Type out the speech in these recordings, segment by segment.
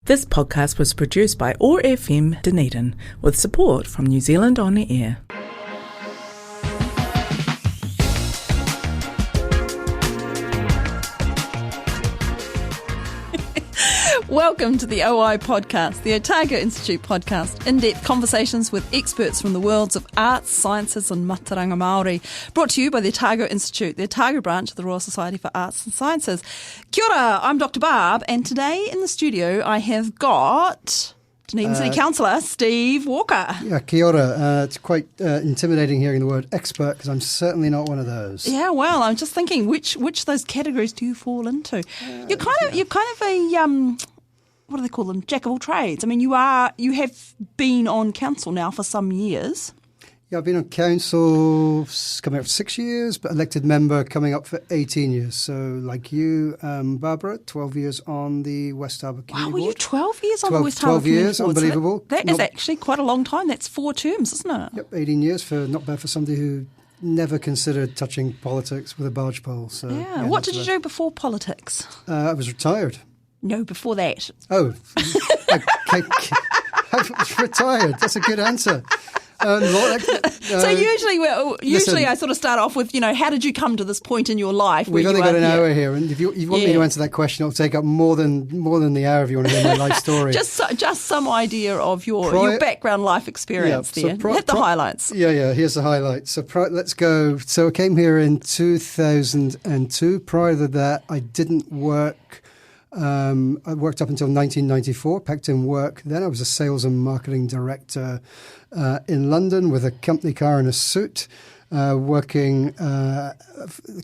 This podcast was produced by OAR FM Dunedin with support from New Zealand On Air. Welcome to the OI podcast, the Otago Institute podcast, in-depth conversations with experts from the worlds of arts, sciences and Mataranga Māori, brought to you by the Otago Institute, the Otago branch of the Royal Society for Arts and Sciences. Kia ora, I'm Dr. Barb, and today in the studio I have got Dunedin City Councillor Steve Walker. Yeah, kia ora. It's quite intimidating hearing the word expert because I'm certainly not one of those. Yeah, well, I'm just thinking which of those categories do you fall into? You're kind of a what do they call them? Jack of all trades. I mean, you have been on council now for some years. Yeah, I've been on council coming up for 6 years, but elected member coming up for 18 years. So, like you, Barbara, 12 years on the West Harbour Community Board. Wow, were you 12 years on the West Harbour 12 years, Community Board? unbelievable. So that is actually quite a long time. That's 4 terms, isn't it? Yep, 18 years, not bad for somebody who never considered touching politics with a barge pole. So, yeah. What did you do before politics? I was retired. No, before that. Oh, I was retired. That's a good answer. So usually I sort of start off with, how did you come to this point in your life? We've only got an hour here, and if you want me to answer that question, it'll take up more than the hour if you want to hear my life story. just some idea of your background life experience there. Hit the highlights. Yeah, here's the highlights. So let's go. So I came here in 2002. Prior to that, I didn't work. I worked up until 1994, packed in work. Then I was a sales and marketing director in London with a company car and a suit, working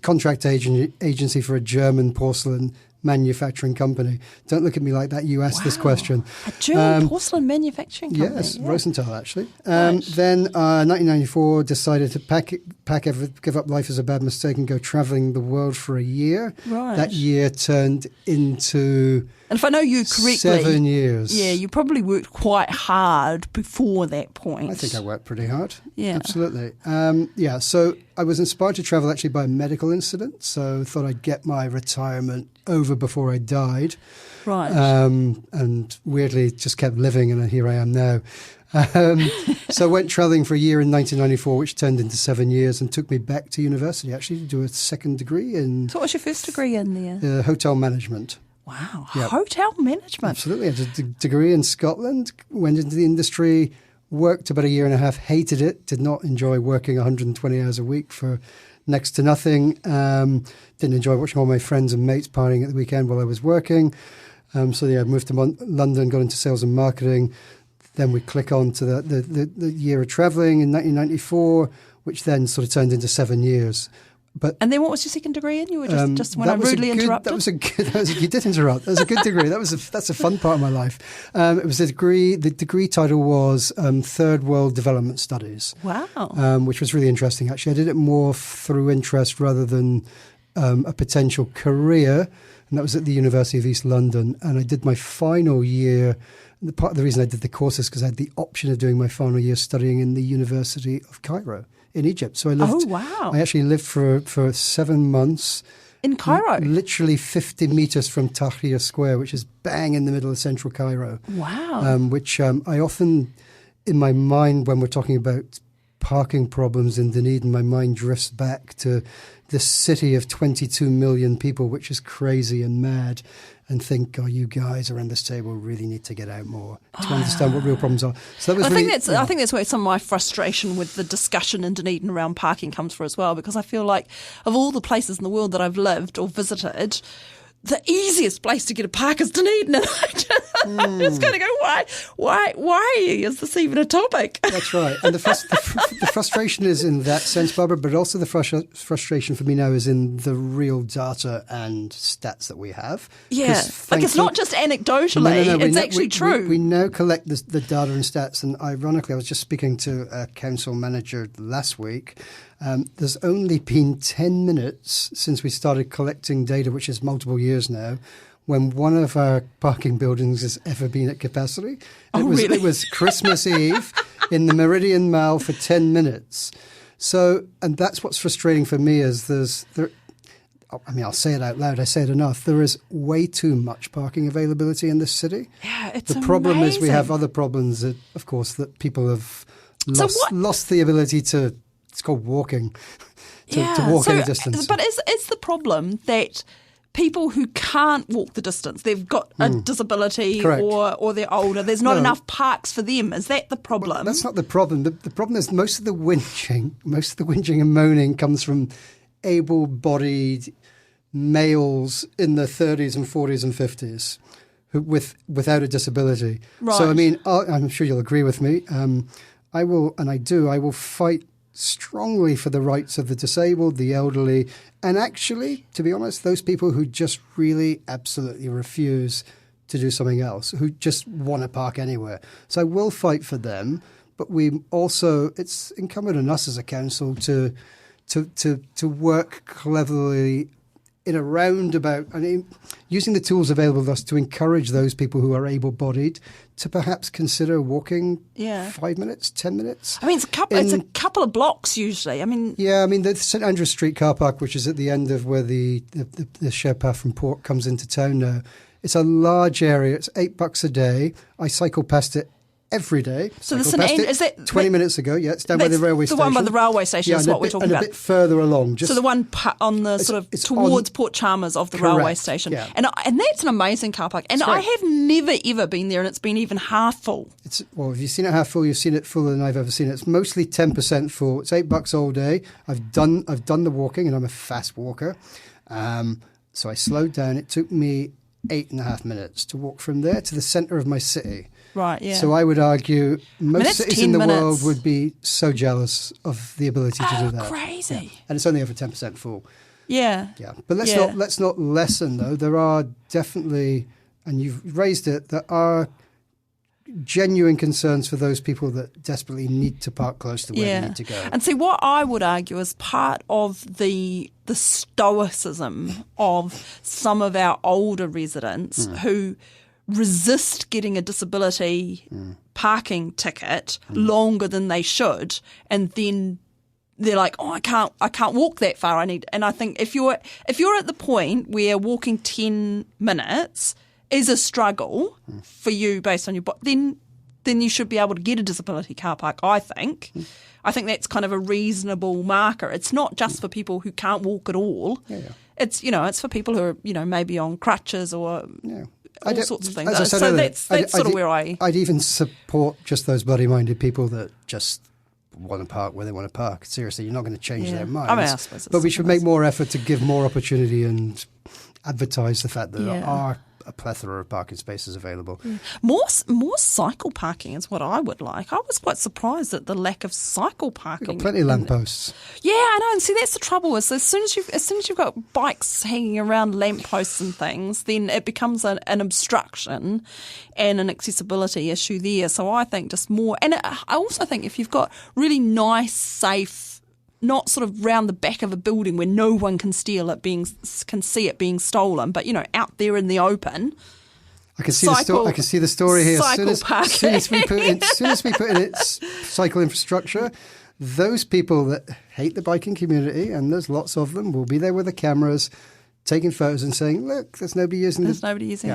contract agency for a German porcelain manufacturing company. Don't look at me like that. You asked this question. A German porcelain manufacturing company? Yes, yeah. Rosenthal, actually. Then 1994, decided to give up life as a bad mistake and go travelling the world for a year. Right. That year turned into... And if I know you correctly... 7 years. Yeah, you probably worked quite hard before that point. I think I worked pretty hard. Yeah. Absolutely. So I was inspired to travel actually by a medical incident, so thought I'd get my retirement over before I died. Right. And weirdly just kept living, and here I am now. So I went travelling for a year in 1994, which turned into 7 years and took me back to university actually to do a second degree in... So what was your first degree in there? Hotel management. Wow, yep. Hotel management. Absolutely. I had a degree in Scotland, went into the industry, worked about a year and a half, hated it, did not enjoy working 120 hours a week for next to nothing, didn't enjoy watching all my friends and mates partying at the weekend while I was working. I moved to London, got into sales and marketing. Then we click on to the year of travelling in 1994, which then sort of turned into 7 years. And then what was your second degree in? You were just when I rudely interrupted? You did interrupt. That was a good degree. That's a fun part of my life. It was a degree. The degree title was Third World Development Studies. Wow. Which was really interesting. Actually, I did it more through interest rather than a potential career, and that was at the University of East London. And I did my final year. Part of the reason I did the course is because I had the option of doing my final year studying in the University of Cairo in Egypt. So I lived. Oh, wow. I actually lived for 7 months. In Cairo? Literally 50 metres from Tahrir Square, which is bang in the middle of central Cairo. Wow. Which I often, in my mind, when we're talking about parking problems in Dunedin, my mind drifts back to this city of 22 million people, which is crazy and mad, and think, you guys around this table really need to get out more to understand what real problems are. So that was I think that's where some of my frustration with the discussion in Dunedin around parking comes from as well, because I feel like of all the places in the world that I've lived or visited, the easiest place to get a park is Dunedin. And I'm just going to go, why is this even a topic? That's right. And the frustration is in that sense, Barbara, but also the frustration for me now is in the real data and stats that we have. Yeah, it's not just anecdotally, no, it's actually true. We now collect the data and stats, and ironically, I was just speaking to a council manager last week. There's only been 10 minutes since we started collecting data, which is multiple years now, when one of our parking buildings has ever been at capacity. Really? It was Christmas Eve in the Meridian Mall for 10 minutes. So, and that's what's frustrating for me is I'll say it out loud. I say it enough. There is way too much parking availability in this city. Yeah, it's the problem amazing. is we have other problems that, of course, that people have lost the ability to. It's called walking. to walk any distance. But is the problem that people who can't walk the distance, they've got a disability or they're older, there's not enough parks for them? Is that the problem? Well, that's not the problem. The problem is most of the whinging and moaning comes from able-bodied males in their 30s and 40s and 50s without a disability. Right. So, I mean, I'm sure you'll agree with me. I will fight strongly for the rights of the disabled, the elderly, and actually, to be honest, those people who just really absolutely refuse to do something else, who just want to park anywhere. So I will fight for them, but it's incumbent on us as a council to work cleverly in a roundabout, using the tools available to us to encourage those people who are able-bodied to perhaps consider walking 5 minutes, 10 minutes. I mean, it's a couple of blocks usually. The St Andrews Street car park, which is at the end of where the shared path from Port comes into town now, it's a large area. It's $8 a day. I cycle past it every day. So the St Andrews, is that 20 minutes ago? Yeah, it's down by the railway station. The one by the railway station is what we're talking about. And a bit further along. So the one on the towards Port Chalmers of the railway station. Yeah. And that's an amazing car park. And I have never, ever been there and it's been even half full. If you've seen it half full, you've seen it fuller than I've ever seen it. It's mostly 10% full. It's $8 all day. I've done the walking and I'm a fast walker. So I slowed down. It took me 8.5 minutes to walk from there to the centre of my city. Right, yeah. So I would argue most cities in the world would be so jealous of the ability to do that. Crazy. Yeah. And it's only over 10% full. Yeah. Yeah. But let's not lessen, though. There are definitely, and you've raised it, there are genuine concerns for those people that desperately need to park close to where they need to go. And see, what I would argue is part of the stoicism of some of our older residents who resist getting a disability parking ticket longer than they should, and then they're like, I can't walk that far. And I think if you're at the point where walking 10 minutes is a struggle for you based on your body, then you should be able to get a disability car park, I think. I think that's kind of a reasonable marker. It's not just for people who can't walk at all. It's it's for people who are maybe on crutches or all sorts of things. So that's sort of where I'd even support just those bloody-minded people that just want to park where they want to park. Seriously, you're not going to change their minds. I suppose but we should make more effort to give more opportunity and advertise the fact that there are a plethora of parking spaces available. More cycle parking is what I would like. I was quite surprised at the lack of cycle parking. We've got plenty of lampposts. Yeah, I know. And see, that's the trouble is as soon as you've got bikes hanging around lampposts and things, then it becomes an obstruction and an accessibility issue there. So I think just more, and I also think if you've got really nice, safe, not sort of round the back of a building where no one can see it being stolen, but out there in the open. I can see the story here. As soon as we put in its cycle infrastructure, those people that hate the biking community, and there's lots of them, will be there with the cameras, taking photos and saying, "Look, there's nobody using it."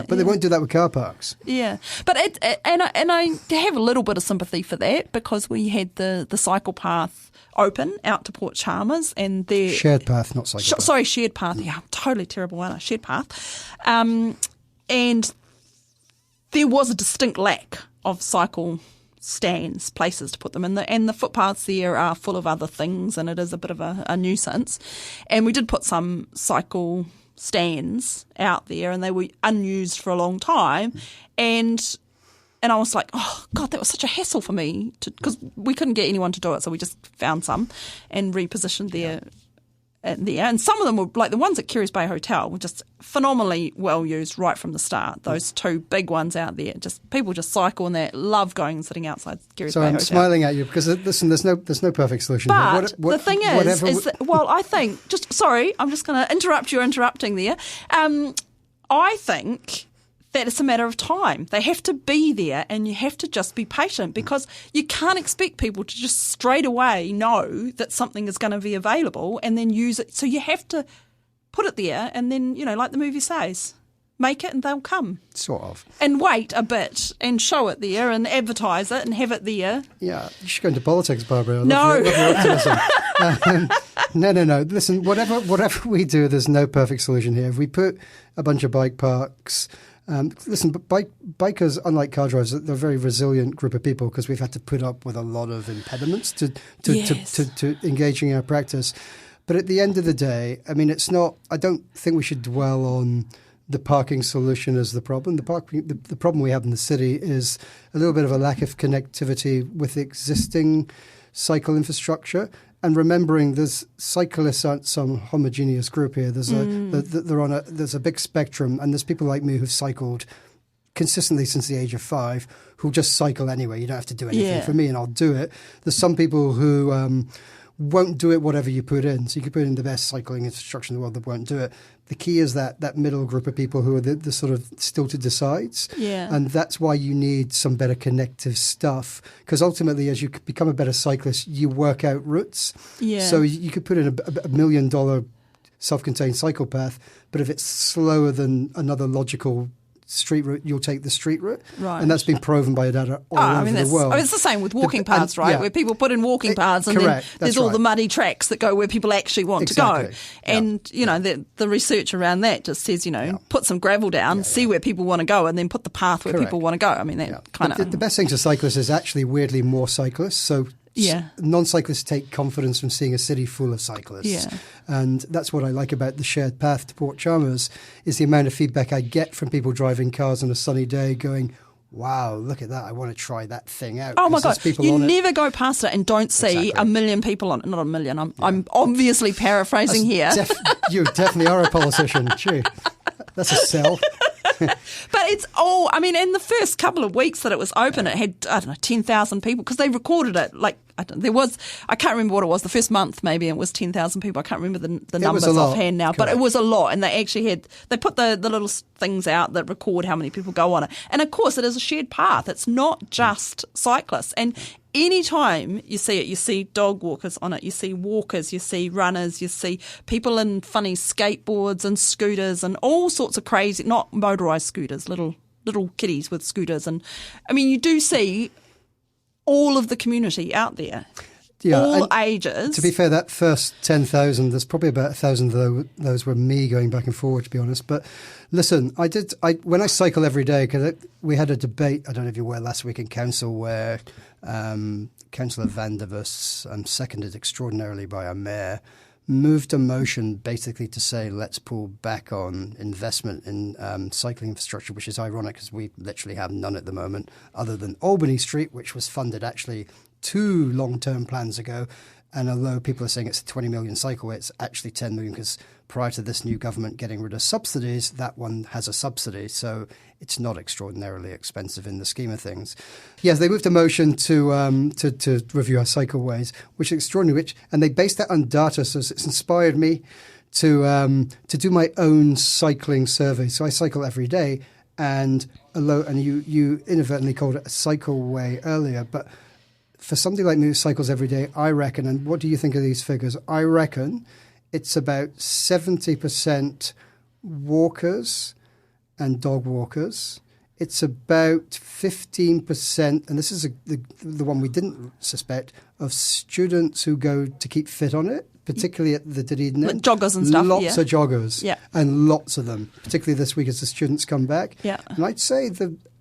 But they won't do that with car parks. Yeah, but I have a little bit of sympathy for that because we had the cycle path open out to Port Chalmers and their shared path, not cycle path. Sorry, shared path. Yeah, I'm totally terrible, aren't I? Shared path, and there was a distinct lack of cycle stands, places to put them in, and the footpaths there are full of other things, and it is a bit of a nuisance. And we did put some cycle stands out there, and they were unused for a long time, and I was like, oh, God, that was such a hassle for me because we couldn't get anyone to do it. So we just found some and repositioned there. And some of them were, like the ones at Curious Bay Hotel, were just phenomenally well used right from the start. Those two big ones out there, people just cycle and they love going and sitting outside Curious Bay Hotel. So I'm smiling at you because, listen, there's no perfect solution. But the thing is that, I think, I'm just going to interrupt you interrupting there. I think that it's a matter of time. They have to be there and you have to just be patient because you can't expect people to just straight away know that something is going to be available and then use it. So you have to put it there, and then, like the movie says, make it and they'll come. Sort of. And wait a bit and show it there and advertise it and have it there. Yeah, you should go into politics, Barbara. No. Love your optimism. No. Listen, whatever we do, there's no perfect solution here. If we put a bunch of bike parks... listen, but bikers, unlike car drivers, they're a very resilient group of people because we've had to put up with a lot of impediments to engaging in our practice. But at the end of the day, I mean, I don't think we should dwell on the parking solution as the problem. The problem we have in the city is a little bit of a lack of connectivity with existing cycle infrastructure. And remembering, cyclists aren't some homogeneous group here. There's a big spectrum, and there's people like me who've cycled consistently since the age of 5 who'll just cycle anyway. You don't have to do anything for me, and I'll do it. There's some people who won't do it whatever you put in. So you could put in the best cycling infrastructure in the world that won't do it. The key is that middle group of people who are the sort of still to decides. Yeah. And that's why you need some better connective stuff. Because ultimately, as you become a better cyclist, you work out routes. Yeah. So you could put in a $1 million self-contained cycle path, but if it's slower than another logical street route, you'll take the street route. Right. And that's been proven by data all over the world. It's the same with walking paths, right? Yeah. Where people put in walking paths and then there's all the muddy tracks that go where people actually want to go. And, the research around that just says, put some gravel down, see where people want to go, and then put the path where people want to go. I mean, that kind of... The best thing to cyclists is actually weirdly more cyclists. So non-cyclists take confidence from seeing a city full of cyclists. Yeah. And that's what I like about the shared path to Port Chalmers is the amount of feedback I get from people driving cars on a sunny day going, wow, look at that. I want to try that thing out. Oh, my God. You never go past it and don't see a million people on it. Not a million. I'm obviously paraphrasing here. You definitely are a politician. Gee, that's a sell. But it's all, in the first couple of weeks that it was open, it had, 10,000 people because they recorded it. I can't remember what it was, the first month maybe, it was 10,000 people. I can't remember the numbers offhand now, but it was a lot. And they actually they put the little things out that record how many people go on it. And of course, it is a shared path. It's not just cyclists. And anytime you see it, you see dog walkers on it, you see walkers, you see runners, you see people in funny skateboards and scooters and all sorts of crazy, not motorised scooters, little kiddies with scooters. And you do see all of the community out there, all ages. To be fair, that first 10,000, there's probably about 1,000 of those were me going back and forward, to be honest. But listen, when I cycle every day, because we had a debate, I don't know if you were last week in council, where Councillor Van der Vos, seconded extraordinarily by our mayor, moved a motion basically to say let's pull back on investment in cycling infrastructure, which is ironic because we literally have none at the moment other than Albany Street, which was funded actually 2 long-term plans ago. And although people are saying it's a 20 million cycleway, it's actually 10 million because prior to this new government getting rid of subsidies, that one has a subsidy. So it's not extraordinarily expensive in the scheme of things. Yes, they moved a motion to review our cycleways, which is extraordinary. And they based that on data, so it's inspired me to do my own cycling survey. So I cycle every day, and you inadvertently called it a cycleway earlier, but for somebody like me who cycles every day, I reckon, and what do you think of these figures? I reckon it's about 70% walkers and dog walkers. It's about 15%, and this is the one we didn't suspect, of students who go to keep fit on it, particularly at the Dunedin. Like joggers and stuff, Lots of joggers, and lots of them, particularly this week as the students come back. Yeah. And I'd say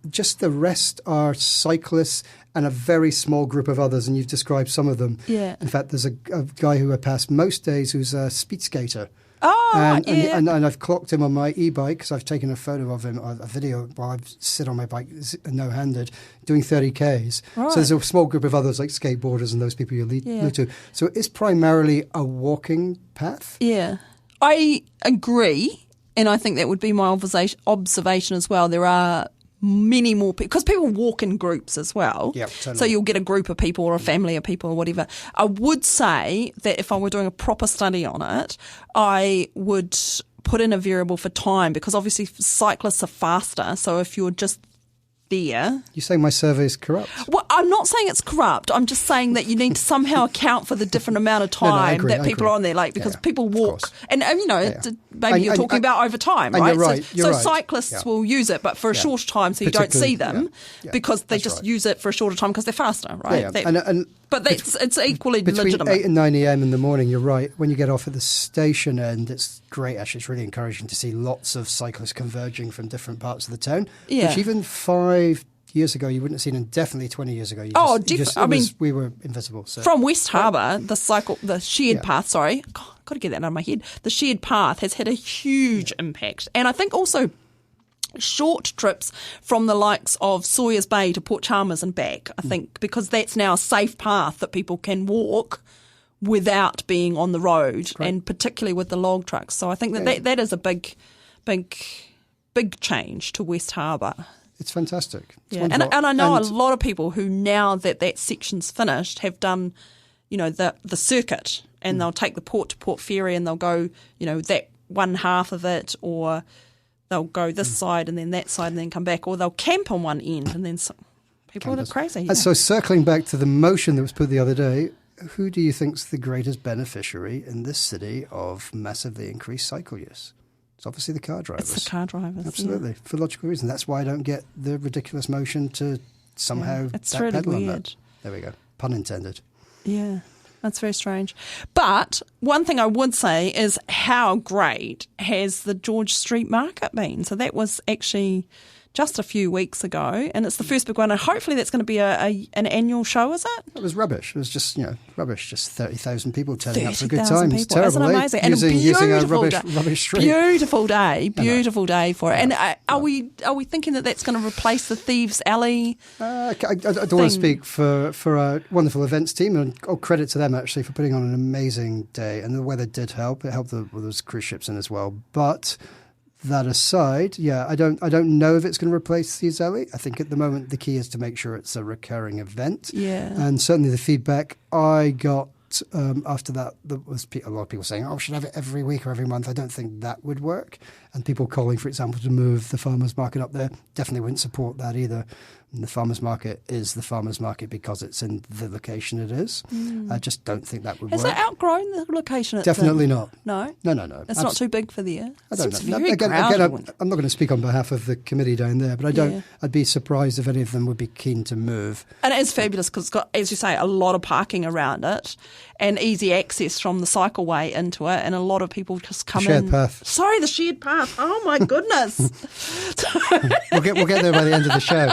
just the rest are cyclists and a very small group of others, and you've described some of them. Yeah. In fact, there's a guy who I pass most days who's a speed skater. Oh, and I've clocked him on my e-bike because I've taken a photo of him, a video while I sit on my bike, no-handed, doing 30 Ks. Right. So there's a small group of others like skateboarders and those people you allude to. So it's primarily a walking path. Yeah, I agree, and I think that would be my observation as well. There are many more people, because people walk in groups as well. Yep, totally. So you'll get a group of people or a family of people or whatever. I would say that if I were doing a proper study on it, I would put in a variable for time, because obviously cyclists are faster. So if you're just there... You're saying my survey is corrupt? Well, I'm not saying it's corrupt. I'm just saying that you need to somehow account for the different amount of time that people are on there, because people walk. And maybe you're talking about over time, and right? You're right. So cyclists will use it, but for a shorter time, so you don't see them because they just use it for a shorter time because they're faster, right? But it's equally between legitimate. 8 and 9 a.m. in the morning, you're right. When you get off at the station end, it's great. Actually, it's really encouraging to see lots of cyclists converging from different parts of the town, which even 5 years ago you wouldn't have seen, and definitely 20 years ago. We were invisible. So. From West Harbour, the shared path, got to get that out of my head. The shared path has had a huge impact. And I think also short trips from the likes of Sawyers Bay to Port Chalmers and back, I think, because that's now a safe path that people can walk without being on the road, and particularly with the log trucks. So I think that is a big change to West Harbour. It's fantastic. And I know a lot of people who, now that section's finished, have done, the circuit, and they'll take the port to port ferry and they'll go, that one half of it, or they'll go this side and then that side and then come back, or they'll camp on one end and then people are crazy. Yeah. And so circling back to the motion that was put the other day, who do you think's the greatest beneficiary in this city of massively increased cycle use? It's obviously the car drivers. It's the car drivers. Absolutely. Yeah. For logical reasons. That's why I don't get the ridiculous motion to somehow it's really weird. On that. There we go. Pun intended. Yeah. That's very strange. But one thing I would say is how great has the George Street Market been? So that was actually just a few weeks ago, and it's the first big one, and hopefully that's going to be an annual show, is it? It was rubbish. It was just, rubbish. Just 30,000 people turning up for a good time. It's terrible. Isn't it amazing? And using a rubbish street. Beautiful day for it. And are we thinking that that's going to replace the Thieves Alley? I don't want to speak for our wonderful events team, and all credit to them actually for putting on an amazing day. And the weather did help. It helped there was cruise ships in as well, but. That aside, I don't know if it's going to replace Thieves Alley. I think at the moment the key is to make sure it's a recurring event. Yeah. And certainly the feedback I got after that, there was a lot of people saying, we should have it every week or every month. I don't think that would work. And people calling, for example, to move the farmers market up there definitely wouldn't support that either. And the farmers market is the farmers market because it's in the location it is. I just don't think that would work. Has it outgrown the location? Definitely not. No? No. It's not too big for the year? I don't know. Again, I'm not going to speak on behalf of the committee down there, but I'd be surprised if any of them would be keen to move. And it is fabulous because it's got, as you say, a lot of parking around it and easy access from the cycleway into it, and a lot of people just come in. Shared path. Sorry, the shared path. Oh my goodness. We'll get there by the end of the show.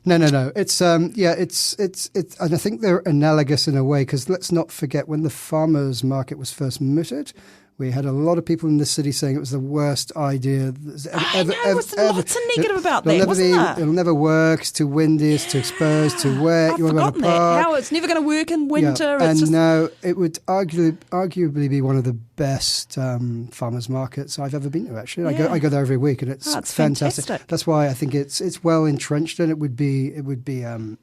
No. It's and I think they're analogous in a way, because let's not forget when the farmers market was first mooted, we had a lot of people in the city saying it was the worst idea. Lots of negative about that, wasn't there? It'll never work. It's too windy. It's too exposed. Too wet. I've forgotten that. How it's never going to work in winter. Yeah. And now it would arguably be one of the best farmers markets I've ever been to. Actually, I go there every week, and it's fantastic. That's why I think it's well entrenched, and it would be been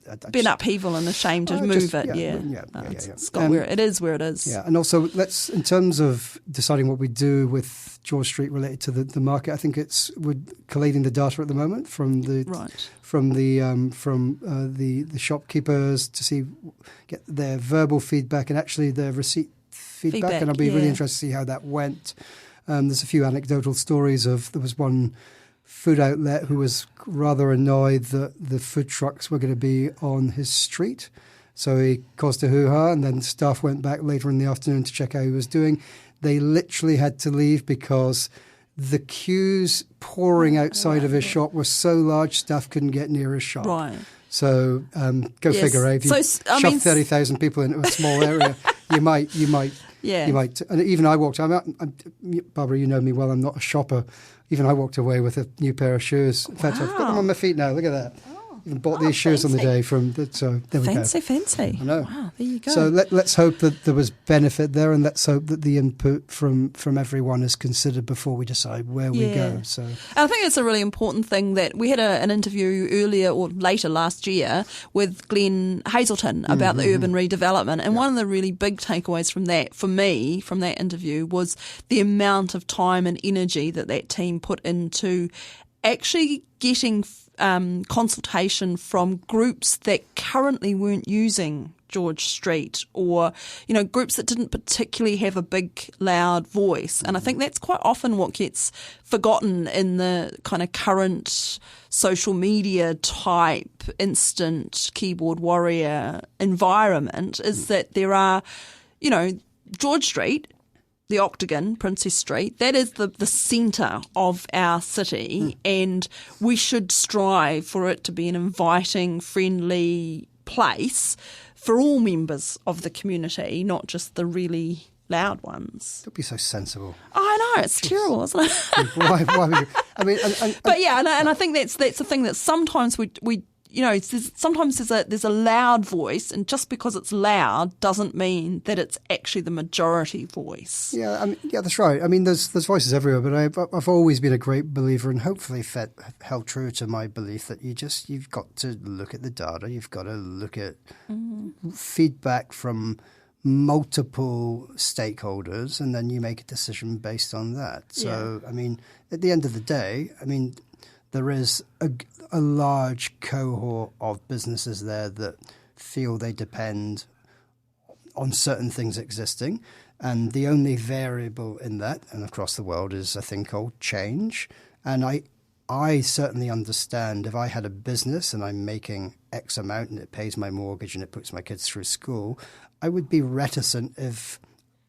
upheaval and a shame to move it. It's got where it is. Yeah, and also in terms of deciding what we do with George Street related to the market, I think we're collating the data at the moment from the shopkeepers to get their verbal feedback and actually their receipt feedback. And I'll be really interested to see how that went. There's a few anecdotal stories there was one food outlet who was rather annoyed that the food trucks were going to be on his street. So he caused a hoo-ha, and then staff went back later in the afternoon to check how he was doing. They literally had to leave because the queues pouring outside of his shop were so large, staff couldn't get near his shop. Right. So figure, if you shove 30,000 people into a small area, you might. And even I walked. Barbara, you know me well. I'm not a shopper. Even I walked away with a new pair of shoes. In fact, I've got them on my feet now. Look at that. Even bought these shoes on the day so there we go. Fancy. I know. Wow, there you go. So let's hope that there was benefit there, and let's hope that the input from everyone is considered before we decide where we go. So I think it's a really important thing that we had an interview earlier or later last year with Glenn Hazelton about the urban redevelopment, and one of the really big takeaways from that, for me, from that interview, was the amount of time and energy that team put into actually getting consultation from groups that currently weren't using George Street, or, groups that didn't particularly have a big, loud voice. And I think that's quite often what gets forgotten in the kind of current social media type instant keyboard warrior environment, is that there are, George Street, the Octagon, Princess Street, that is the centre of our city, and we should strive for it to be an inviting, friendly place for all members of the community, not just the really loud ones. Don't be so sensible. I know, it's terrible, isn't it? Why would you? I mean, but yeah, and I think that's the thing that sometimes we sometimes there's a loud voice, and just because it's loud doesn't mean that it's actually the majority voice. Yeah, that's right. I mean, there's voices everywhere, but I've always been a great believer, and hopefully held true to my belief that you've got to look at the data, you've got to look at feedback from multiple stakeholders, and then you make a decision based on that. So, I mean, at the end of the day, there is a large cohort of businesses there that feel they depend on certain things existing. And the only variable in that, and across the world, is a thing called change. And I certainly understand if I had a business and I'm making X amount and it pays my mortgage and it puts my kids through school, I would be reticent if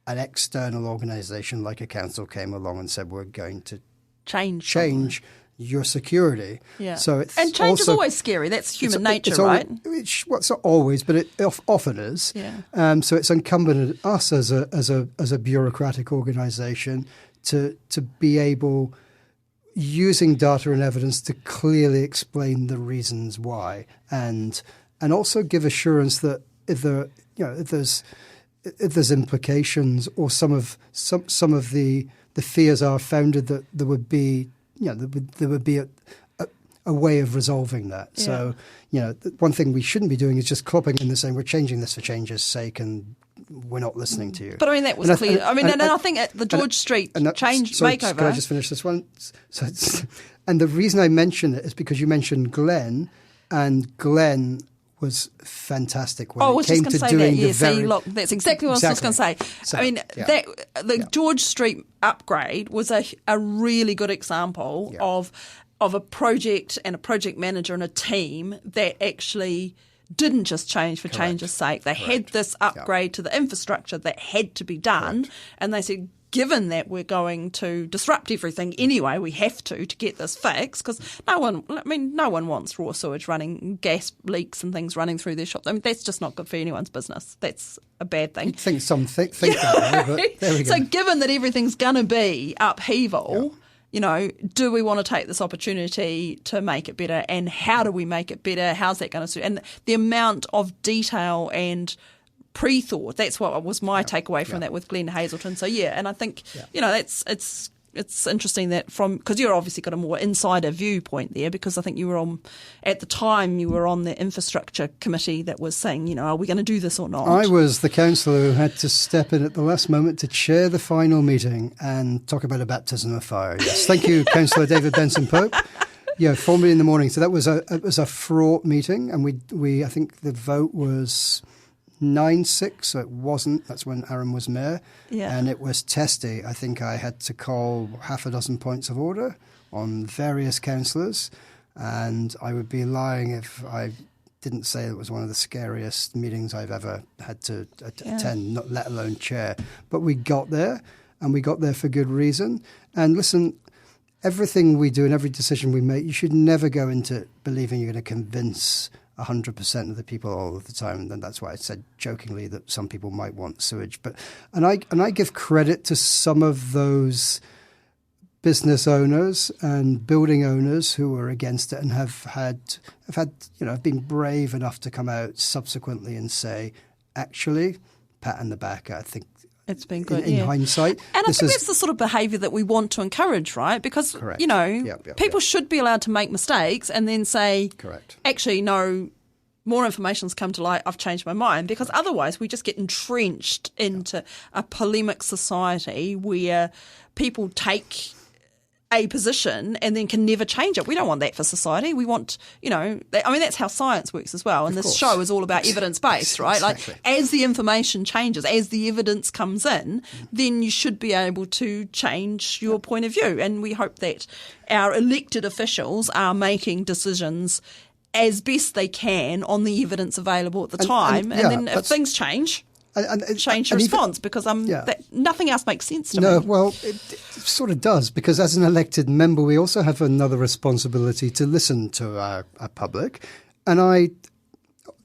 an external organisation like a council came along and said, we're going to change your security. Yeah. So and change is always scary. That's human nature, right? It's not always, but it often is. Yeah. So it's incumbent on us as a bureaucratic organisation to be able, using data and evidence, to clearly explain the reasons why, and also give assurance that if there's implications, or some of the fears are founded, that there would be a way of resolving that. Yeah. So, one thing we shouldn't be doing is just clopping in and saying we're changing this for change's sake and we're not listening to you. But that was clear. I think at the George Street change makeover. Can I just finish this one? And the reason I mention it is because you mentioned Glenn, and Glenn was fantastic when it came to doing that's exactly what I was going to say. So, the George Street upgrade was a really good example of a project and a project manager and a team that actually didn't just change for change's sake. They had this upgrade to the infrastructure that had to be done, and they said, given that we're going to disrupt everything anyway, we have to get this fixed, because no one wants raw sewage running, gas leaks and things running through their shop. That's just not good for anyone's business. That's a bad thing. You'd think some think that way, but there we go. So given that everything's going to be upheaval, do we want to take this opportunity to make it better, and how do we make it better? How's that going to suit? And the amount of detail and pre-thought, that's what was my takeaway from that with Glenn Hazelton. So and I think it's interesting that because you're obviously got a more insider viewpoint there, because I think you were on the infrastructure committee that was saying, are we going to do this or not? I was the councillor who had to step in at the last moment to chair the final meeting and talk about a baptism of fire. Yes, thank you, Councillor David Benson Pope. Yeah, formally in the morning. So that was a fraught meeting, and we I think the vote was 9-6, so it wasn't. That's when Aaron was mayor, and it was testy. I think I had to call half a dozen points of order on various councillors, and I would be lying if I didn't say it was one of the scariest meetings I've ever had to attend, not let alone chair. But we got there, and we got there for good reason. And listen, everything we do and every decision we make, you should never go into believing you're going to convince 100% of the people all of the time, and that's why I said jokingly that some people might want sewage. But and I give credit to some of those business owners and building owners who were against it and have been brave enough to come out subsequently and say, actually, pat on the back, I think it's been good in hindsight. And I think that's the sort of behaviour that we want to encourage, right? Because, people should be allowed to make mistakes and then say, actually, no, more information's come to light, I've changed my mind. Because otherwise we just get entrenched into a polemic society where people take a position and then can never change it. We don't want that for society. We want, that's how science works as well. And this show is all about evidence-based, right? Exactly. Like, as the information changes, as the evidence comes in, then you should be able to change your point of view. And we hope that our elected officials are making decisions as best they can on the evidence available at the time. And then if things change... change your response, because nothing else makes sense to me. No, well, it sort of does, because as an elected member, we also have another responsibility to listen to our public. And I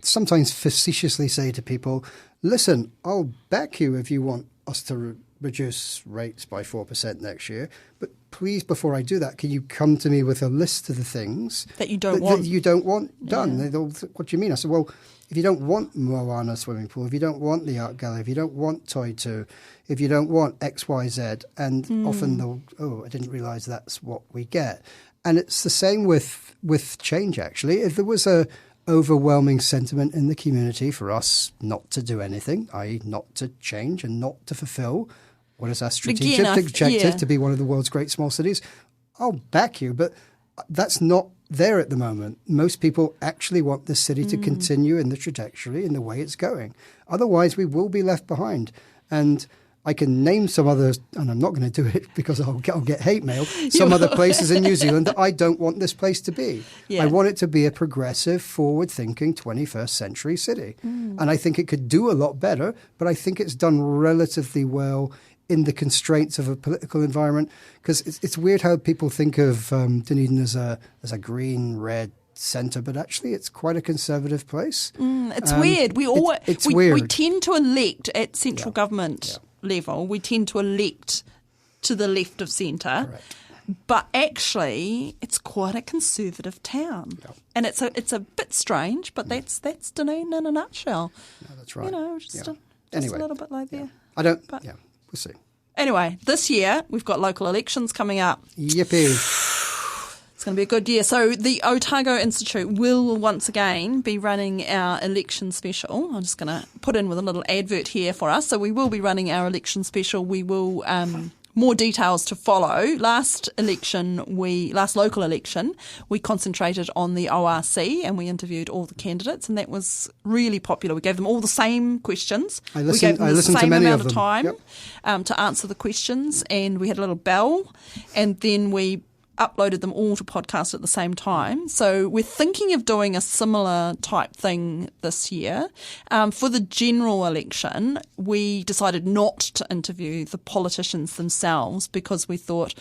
sometimes facetiously say to people, listen, I'll back you if you want us to reduce rates by 4% next year. But please, before I do that, can you come to me with a list of the things that you don't want done? Yeah. What do you mean? I said, well, if you don't want Moana swimming pool, if you don't want the art gallery, if you don't want Toy 2, if you don't want X, Y, Z, and often I didn't realise that's what we get. And it's the same with change, actually. If there was a overwhelming sentiment in the community for us not to do anything, i.e. not to change and not to fulfil what is our strategic objective to be one of the world's great small cities, I'll back you. But that's not there at the moment. Most people actually want the city to continue in the trajectory in the way it's going. Otherwise, we will be left behind. And I can name some others, and I'm not going to do it because I'll get hate mail, some other places in New Zealand that I don't want this place to be. Yeah. I want it to be a progressive, forward-thinking 21st century city. And I think it could do a lot better, but I think it's done relatively well in the constraints of a political environment, because it's weird how people think of Dunedin as a green, red centre, but actually it's quite a conservative place. It's weird. We tend to elect at central government level. We tend to elect to the left of centre. Correct. But actually, it's quite a conservative town, and it's a bit strange. But that's Dunedin in a nutshell. No, that's right. Just a little bit like there. I don't. But, we'll see. Anyway, this year we've got local elections coming up. Yippee! It's going to be a good year. So the Otago Institute will once again be running our election special. I'm just going to put in with a little advert here for us. So we will be running our election special. We will more details to follow. Last local election, we concentrated on the ORC and we interviewed all the candidates, and that was really popular. We gave them all the same questions. I listened the same to many amount of them. Time to answer the questions, and we had a little bell, and then we uploaded them all to podcast at the same time. So we're thinking of doing a similar type thing this year. For the general election, we decided not to interview the politicians themselves because we thought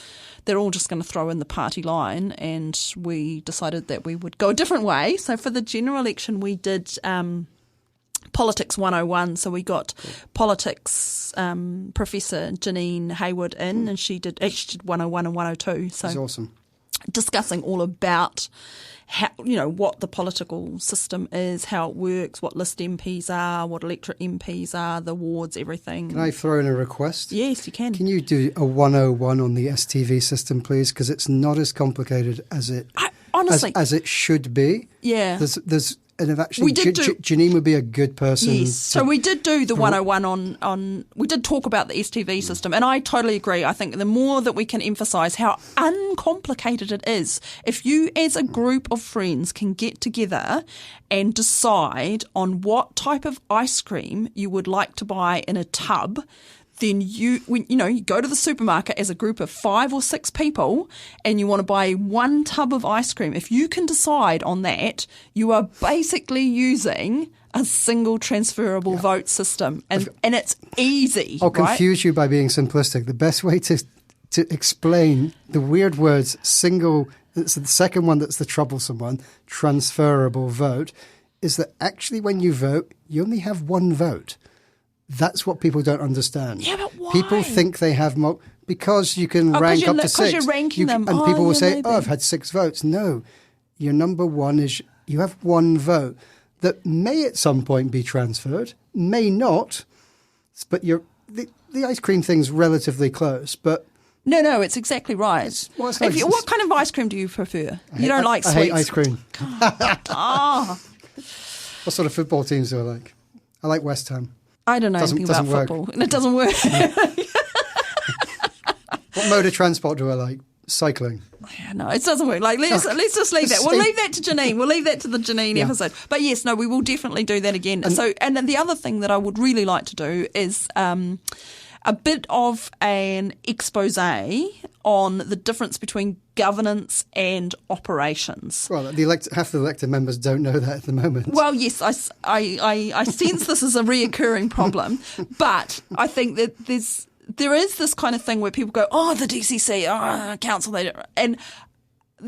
they're all just going to throw in the party line, and we decided that we would go a different way. So for the general election, we did Politics 101, so we got politics Professor Janine Hayward in, and she did 101 and 102. So that's awesome. Discussing all about how, what the political system is, how it works, what list MPs are, what electorate MPs are, the wards, everything. Can I throw in a request? Yes, you can. Can you do a 101 on the STV system, please? Because it's not as complicated as it honestly as it should be. Yeah. There's and actually, Janine would be a good person. Yes. So we did do the 101 on. We did talk about the STV system, and I totally agree. I think the more that we can emphasise how uncomplicated it is, if you as a group of friends can get together and decide on what type of ice cream you would like to buy in a tub, then you go to the supermarket as a group of 5 or 6 people and you want to buy one tub of ice cream. If you can decide on that, you are basically using a single transferable vote system, and it's easy. I'll confuse you by being simplistic. The best way to explain the weird words single, it's the second one that's the troublesome one, transferable vote, is that actually when you vote, you only have one vote. That's what people don't understand. Yeah, but why? People think they have more because you can rank up to 6. Because you're ranking them. And people will say, maybe. I've had 6 votes. No, your number one is you have one vote that may at some point be transferred, may not, but the ice cream thing's relatively close. But no, it's exactly right. What kind of ice cream do you prefer? You don't like sweets? I hate ice cream. Oh. What sort of football teams do I like? I like West Ham. I don't know anything about football, and it doesn't work. What mode of transport do I like? cycling. Yeah, no, it doesn't work. Like, let's just leave that. We'll leave that to Janine. We'll leave that to the Janine episode. But yes, no, we will definitely do that again. And then the other thing that I would really like to do is a bit of an expose on the difference between governance and operations. Well, half the elected members don't know that at the moment. Well, yes, I sense this is a reoccurring problem, but I think that there is this kind of thing where people go, oh, the DCC, council, and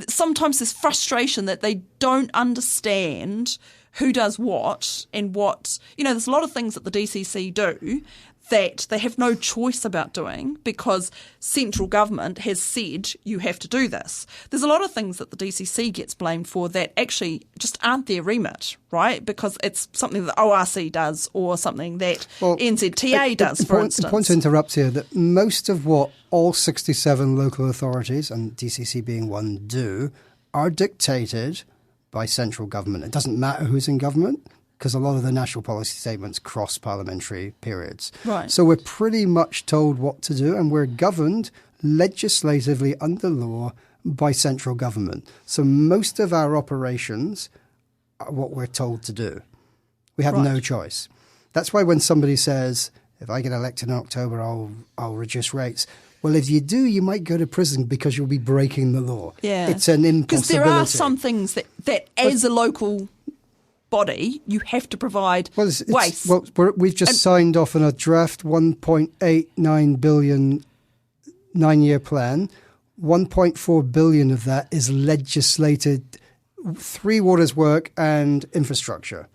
sometimes there's frustration that they don't understand who does what and what, there's a lot of things that the DCC do that they have no choice about doing because central government has said you have to do this. There's a lot of things that the DCC gets blamed for that actually just aren't their remit, right? Because it's something that ORC does or something that NZTA does, for instance. Important to interrupt here that most of what all 67 local authorities, and DCC being one, do are dictated by central government. It doesn't matter who's in government, because a lot of the national policy statements cross parliamentary periods. Right. So we're pretty much told what to do, and we're governed legislatively under law by central government. So most of our operations are what we're told to do. We have no choice. That's why when somebody says, if I get elected in October, I'll reduce rates. Well, if you do, you might go to prison because you'll be breaking the law. Yeah. It's an impossibility. Because there are some things that as a local body, you have to provide waste. Well, we've just signed off on a draft 1.89 billion 9-year plan. 1.4 billion of that is legislated 3 waters work and infrastructure.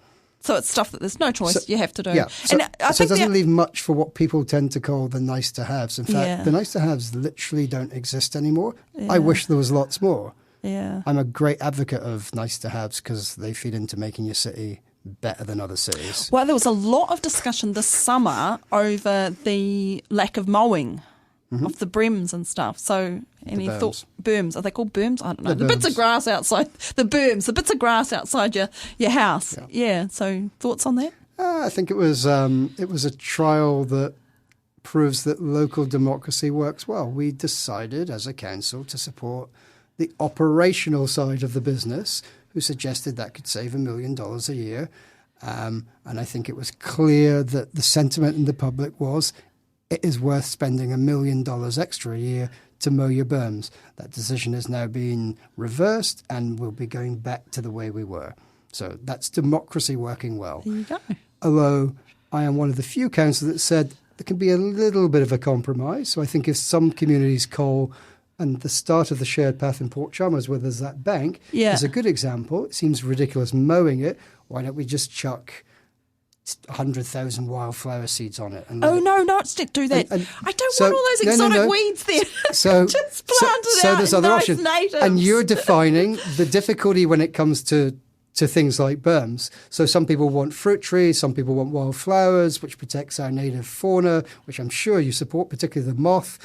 So it's stuff that there's no choice, you have to do. Yeah. So it doesn't leave much for what people tend to call the nice to haves. In fact, the nice to haves literally don't exist anymore. I wish there was lots more. Yeah. I'm a great advocate of nice to haves because they feed into making your city better than other cities. Well, there was a lot of discussion this summer over the lack of mowing of the brems and stuff. So any thoughts? Berms. Are they called berms? I don't know. The bits of grass outside, the berms, the bits of grass outside your house. Yeah. So thoughts on that? I think it was a trial that proves that local democracy works well. We decided as a council to support the operational side of the business, who suggested that could save $1 million a year. And I think it was clear that the sentiment in the public was it is worth spending $1 million extra a year to mow your berms. That decision has now been reversed and we'll be going back to the way we were. So that's democracy working well. There you go. Although I am one of the few councillors that said there can be a little bit of a compromise. So I think if some communities call, and the start of the shared path in Port Chalmers, where there's that bank, is a good example. It seems ridiculous mowing it. Why don't we just chuck 100,000 wildflower seeds on it? And do that. I don't want all those exotic weeds there. So just plant it out. There's other options. Natives. And you're defining the difficulty when it comes to things like berms. So some people want fruit trees, some people want wildflowers, which protects our native fauna, which I'm sure you support, particularly the moth,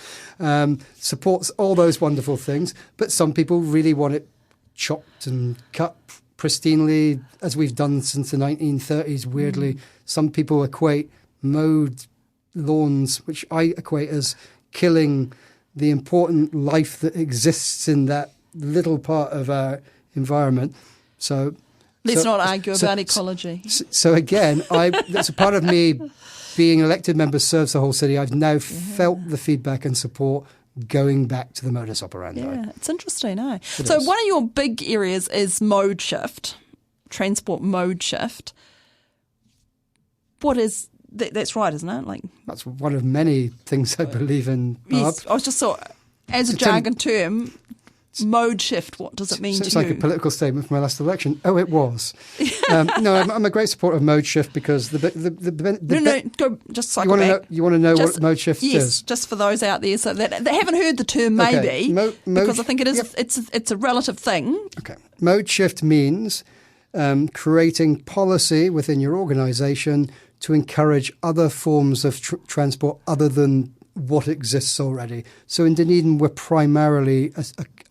supports all those wonderful things. But some people really want it chopped and cut pristinely, as we've done since the 1930s, weirdly. Some people equate mowed lawns, which I equate as killing the important life that exists in that little part of our environment. So let's not argue about ecology. So again, that's a part of me being elected member serves the whole city. I've now felt the feedback and support going back to the modus operandi. Yeah, it's interesting, eh? So one of your big areas is mode shift, transport mode shift. What is that's right, isn't it? Like that's one of many things I believe in, Barb. Yes, I was just as a jargon term. Mode shift, what does it mean to you? It's like a political statement from my last election. Oh, it was. No, I'm a great supporter of mode shift because go just cycle back. You want to know what mode shift is? Yes, just for those out there so that they haven't heard the term maybe, because I think it is. It's a relative thing. Okay, mode shift means creating policy within your organisation to encourage other forms of transport other than what exists already. So in Dunedin, we're primarily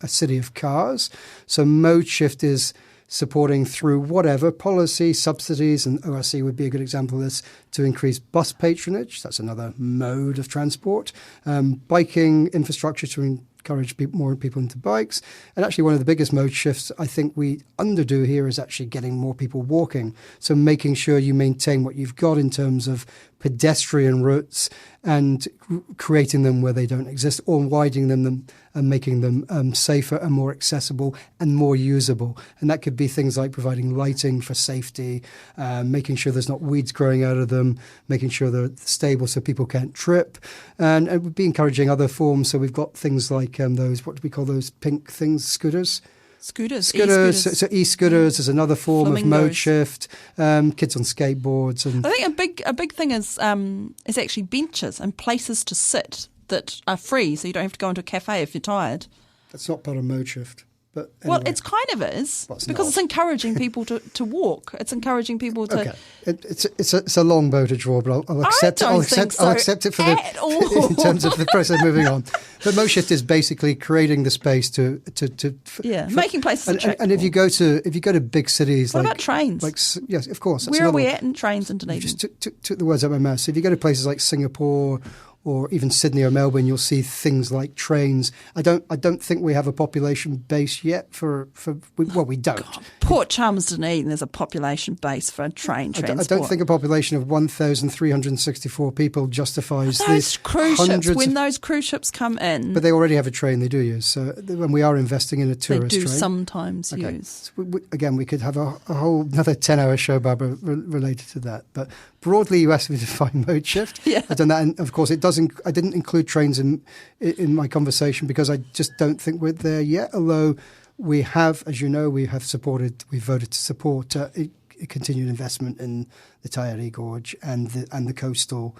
a city of cars. So mode shift is supporting through whatever policy, subsidies, and ORC would be a good example of this, to increase bus patronage. That's another mode of transport. Biking infrastructure to encourage more people into bikes. And actually one of the biggest mode shifts I think we underdo here is actually getting more people walking. So making sure you maintain what you've got in terms of pedestrian routes and creating them where they don't exist, or widening them and making them safer and more accessible and more usable. And that could be things like providing lighting for safety, making sure there's not weeds growing out of them, making sure they're stable so people can't trip. And we'd be encouraging other forms. So we've got things like those, what do we call those pink things, scooters? Scooters. So e-scooters is another form of mode shift. Kids on skateboards, and I think a big thing is actually benches and places to sit that are free, so you don't have to go into a cafe if you're tired. that's not part of mode shift. But anyway. Well, it's kind of is Well, it's because not. it's encouraging people to walk. It's encouraging people to. Okay, it's a long bow to draw, but I'll accept it. don't think so I'll accept it for at all. in terms of the process moving on. But mode shift is basically creating the space to making places attractive. And if you go to big cities, What like about trains? yes, of course. That's Where are another we one. at in trains in Dunedin? You just took the words out of my mouth. So if you go to places like Singapore or even Sydney or Melbourne, you'll see things like trains. I don't think we have a population base yet we don't. Port Chalmers, Dunedin, there's a population base for train transport. I don't think a population of 1,364 people justifies those cruise ships. hundreds When of, those cruise ships come in, but they already have a train they do use. So when we are investing in a they tourist do train, sometimes okay. use. So again, we could have a whole another 10-hour show, Barbara, related to that. But broadly, you asked me to define mode shift. Yeah. I've done that, and of course, I didn't include trains in my conversation because I just don't think we're there yet. Although we have, as you know, we voted to support a continued investment in the Taieri Gorge and the coastal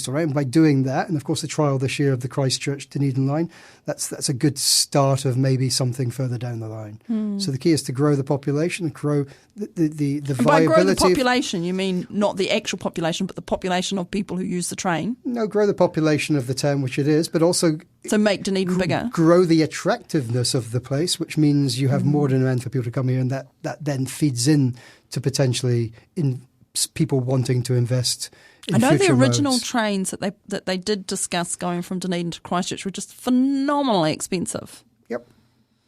area. And by doing that, and of course the trial this year of the Christchurch Dunedin line, that's a good start of maybe something further down the line. So the key is to grow the population and grow the And viability. by grow the population, you mean not the actual population, but the population of people who use the train. No, grow the population of the town, which it is, but also So make Dunedin bigger. grow the attractiveness of the place, which means you have more demand for people to come here, and that then feeds in to potentially in people wanting to invest in I know the future original modes. trains that they did discuss going from Dunedin to Christchurch were just phenomenally expensive. Yep,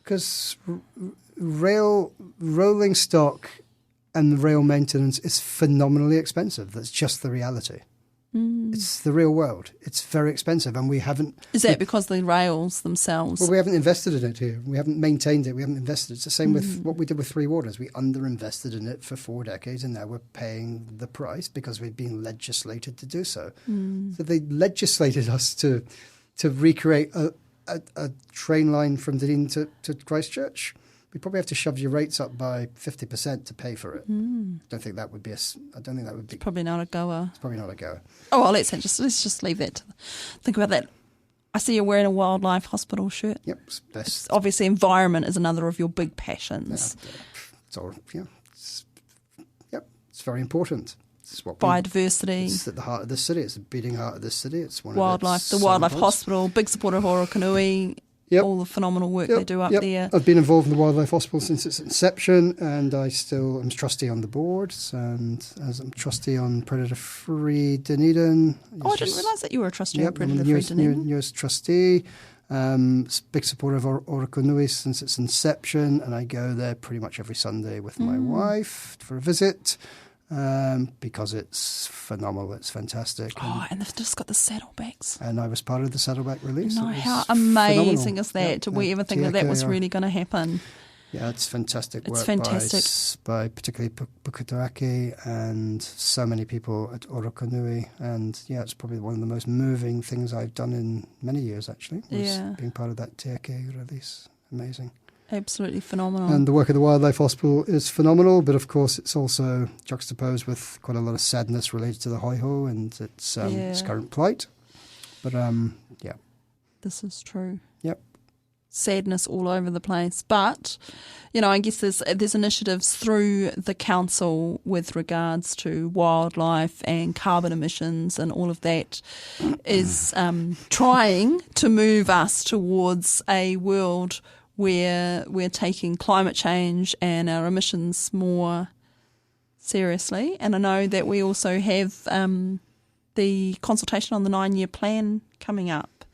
because rolling stock and rail maintenance is phenomenally expensive. That's just the reality. It's the real world. It's very expensive, and we haven't. Is that because the rails themselves? Well, we haven't invested in it here. We haven't maintained it. We haven't invested. It's the same with what we did with Three Waters. We underinvested in it for 4 decades, and now we're paying the price because we've been legislated to do so. So they legislated us to recreate a train line from Dunedin to Christchurch. We probably have to shove your rates up by 50% to pay for it. I don't think that would be. I don't think that would be. Probably not a goer. It's probably not a go. Oh, well, let's just leave that. Think about that. I see you're wearing a wildlife hospital shirt. Yep, it's best. Obviously, environment is another of your big passions. It's all. Yeah. It's very important. It's what Biodiversity. It's at the heart of this city. It's the beating heart of this city. It's one Wildlife. of The Wildlife signposts. Hospital. Big supporter of Orokonui. Yep. All the phenomenal work they do up there. I've been involved in the Wildlife Hospital since its inception, and I still am trustee on the board, and as I'm trustee on Predator Free Dunedin. Oh, I didn't realise that you were a trustee of Yep, I'm Predator the Free Dunedin. newest trustee. Big supporter of Orokonui since its inception, and I go there pretty much every Sunday with my wife for a visit. Because it's phenomenal, it's fantastic. Oh, and they've just got the saddlebacks. And I was part of the Saddleback release. No, It was how amazing phenomenal. is that? Yeah, Did we ever think that was TKR. really going to happen? Yeah, it's fantastic It's work fantastic. by particularly Pukutaraki and so many people at Orokonui. And yeah, it's probably one of the most moving things I've done in many years, actually, was Yeah. being part of that TK release. Amazing. Absolutely phenomenal. And the work of the Wildlife Hospital is phenomenal, but of course it's also juxtaposed with quite a lot of sadness related to the Hoiho and its current plight. But yeah. This is true. Yep. Sadness all over the place. But, I guess there's initiatives through the council with regards to wildlife and carbon emissions, and all of that is trying to move us towards a world where we're taking climate change and our emissions more seriously. And I know that we also have the consultation on the 9-year plan coming up.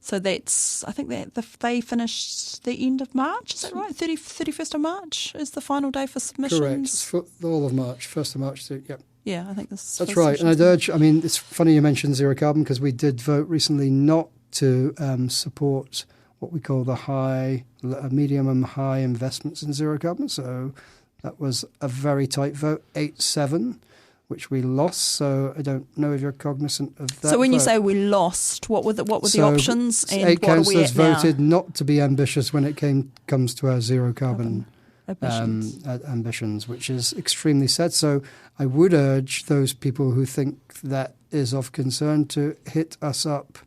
So I think that they finish the end of March, is that right? 31st of March is the final day for submissions? Correct. It's for all of March, 1st of March. Yep. Yeah, I think this. That's right. And I'd urge, it's funny you mentioned zero carbon because we did vote recently not to support what we call the medium and high investments in zero carbon. So that was a very tight vote, 8-7. Which we lost, so I don't know if you're cognizant of that. So when you vote. say we lost, what were the options, and 8 what are we councillors at now? voted not to be ambitious when it comes to our zero carbon ambitions, which is extremely sad. So I would urge those people who think that is of concern to hit us up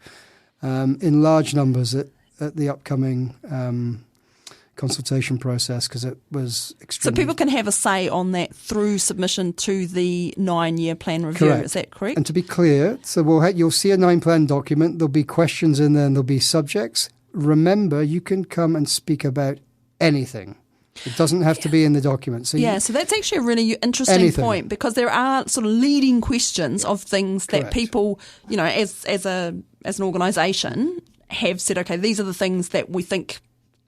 in large numbers at the upcoming consultation process, because it was extremely... So people can have a say on that through submission to the 9-year plan review, Correct. Is that correct? And to be clear, so you'll see a 9-plan document, there'll be questions in there and there'll be subjects. Remember, you can come and speak about anything. It doesn't have to be in the document. So so that's actually a really interesting point, because there are sort of leading questions of things that people, as an organisation have said, okay, these are the things that we think,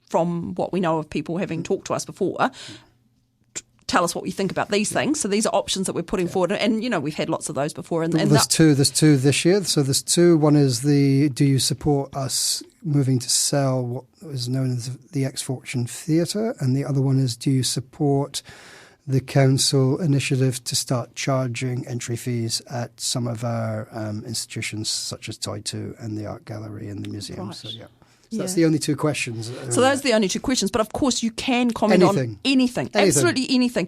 from what we know of people having talked to us before, tell us what you think about these things. So these are options that we're putting forward. And, we've had lots of those before. And there's two this year. So there's two. One is do you support us moving to sell what is known as the X-Fortune Theatre? And the other one is, do you support the council initiative to start charging entry fees at some of our institutions, such as Toy 2 and the Art Gallery and the museum? Right. So, So that's the only two questions. So those are the only two questions. But of course, you can comment on anything, absolutely anything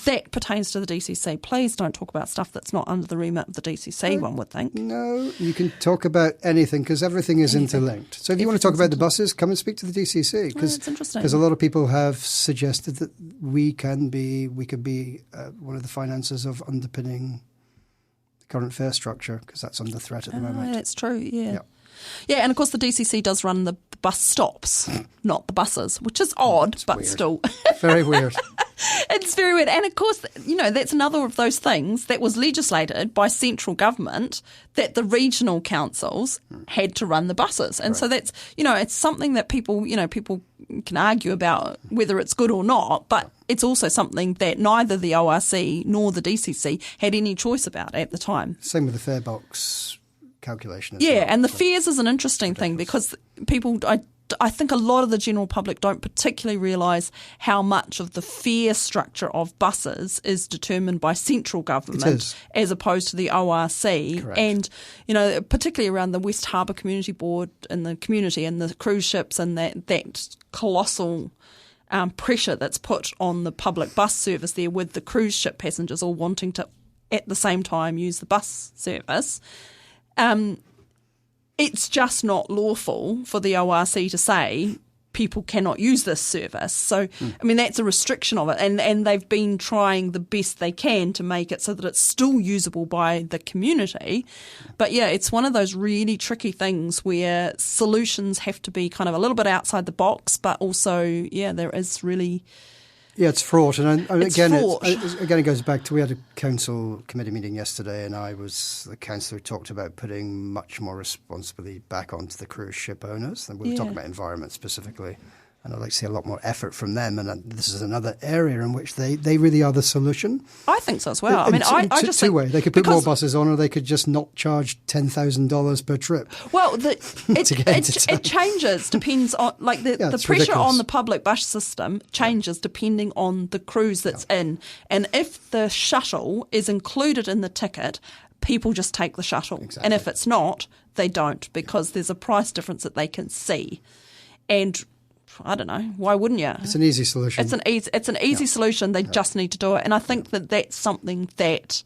that pertains to the DCC. Please don't talk about stuff that's not under the remit of the DCC, one would think. No, you can talk about anything because everything is interlinked. So if you want to talk about the buses, come and speak to the DCC. That's interesting. Because a lot of people have suggested that we could be one of the finances of underpinning the current fare structure, because that's under threat at the moment. That's true, yeah. Yeah, and of course the DCC does run the bus stops, not the buses, which is odd, but weird. still. Very weird. It's very weird. And of course, that's another of those things that was legislated by central government, that the regional councils had to run the buses. And so that's, it's something that people can argue about whether it's good or not, but it's also something that neither the ORC nor the DCC had any choice about at the time. Same with the fare box calculation as well. And the fares is an interesting thing, because people, I think a lot of the general public don't particularly realise how much of the fare structure of buses is determined by central government as opposed to the ORC. Correct. And, particularly around the West Harbour Community Board and the community and the cruise ships and that colossal pressure that's put on the public bus service there, with the cruise ship passengers all wanting to at the same time use the bus service. It's just not lawful for the ORC to say people cannot use this service. So, that's a restriction of it. And they've been trying the best they can to make it so that it's still usable by the community. But, it's one of those really tricky things where solutions have to be kind of a little bit outside the box, but also, there is really... Yeah, it's fraught. And again, fraught. It goes back to, we had a council committee meeting yesterday, and I was the councillor who talked about putting much more responsibility back onto the cruise ship owners. And we were talking about environment specifically. And I'd like to see a lot more effort from them. And this is another area in which they really are the solution. I think so as well. I just two ways. They could put more buses on, or they could just not charge $10,000 per trip. Well, it changes, depends on, like the pressure ridiculous. on the public bus system changes depending on the cruise that's in. And if the shuttle is included in the ticket, people just take the shuttle. Exactly. And if it's not, they don't, because there's a price difference that they can see. And I don't know, why wouldn't you? It's an easy solution. It's an easy solution. They just need to do it. And I think that that's something that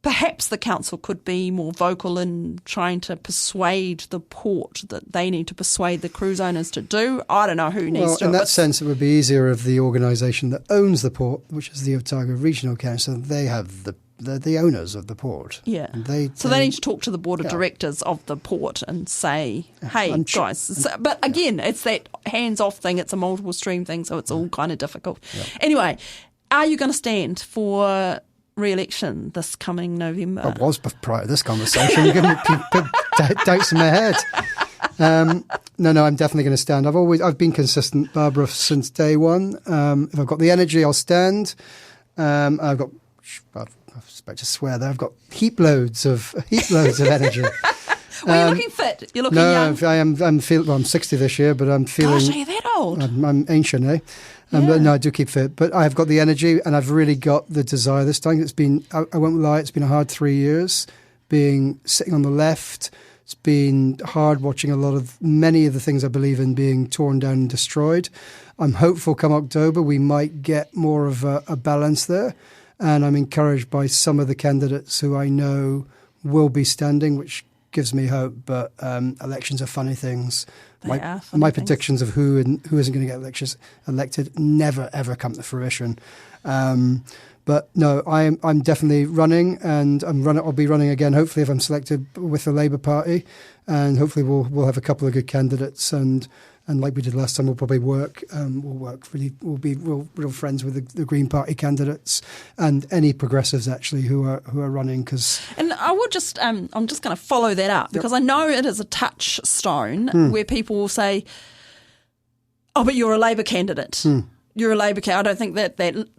perhaps the council could be more vocal in trying to persuade the port that they need to persuade the cruise owners to do. I don't know who needs to. In that sense, it would be easier if the organisation that owns the port, which is the Otago Regional Council, they have the owners of the port. Yeah. They need to talk to the board of directors of the port and say, hey, guys. But again, it's that hands-off thing. It's a multiple stream thing, so it's all kind of difficult. Yeah. Anyway, are you going to stand for re-election this coming November? I was prior to this conversation. You're giving me doubts in my head. No, I'm definitely going to stand. I've been consistent, Barbara, since day one. If I've got the energy, I'll stand. I've got, I was about to swear there, I've got heap loads of energy. Well, you're looking fit. You're looking young. I'm 60 this year, but I'm feeling... Gosh, are you that old? I'm ancient, eh? But no, I do keep fit. But I've got the energy and I've really got the desire this time. I won't lie, it's been a hard 3 years sitting on the left. It's been hard watching many of the things I believe in being torn down and destroyed. I'm hopeful come October we might get more of a balance there. And I'm encouraged by some of the candidates who I know will be standing, which gives me hope. But elections are funny things. My predictions of who isn't going to get elected never ever come to fruition. But no, I'm definitely running, and I'll be running again. Hopefully, if I'm selected with the Labour Party, and hopefully we'll have a couple of good candidates, and like we did last time, we'll probably work. We'll be real friends with the Green Party candidates and any progressives actually who are running. And I will just I'm just going to follow that up because I know it is a touchstone where people will say, "Oh, but you're a Labour candidate." You're a Labour candidate. I don't think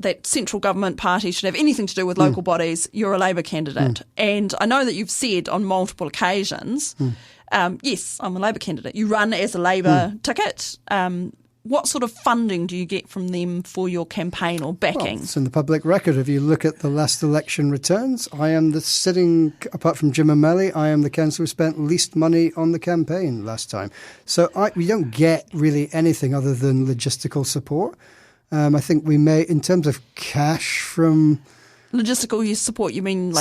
that central government party should have anything to do with local bodies. You're a Labour candidate. And I know that you've said on multiple occasions, yes, I'm a Labour candidate. You run as a Labour ticket. What sort of funding do you get from them for your campaign or backing? Well, it's in the public record. If you look at the last election returns, I am apart from Jim O'Malley, I am the councillor who spent least money on the campaign last time. So we don't get really anything other than logistical support. I think we may, in terms of cash from... Logistical support, you mean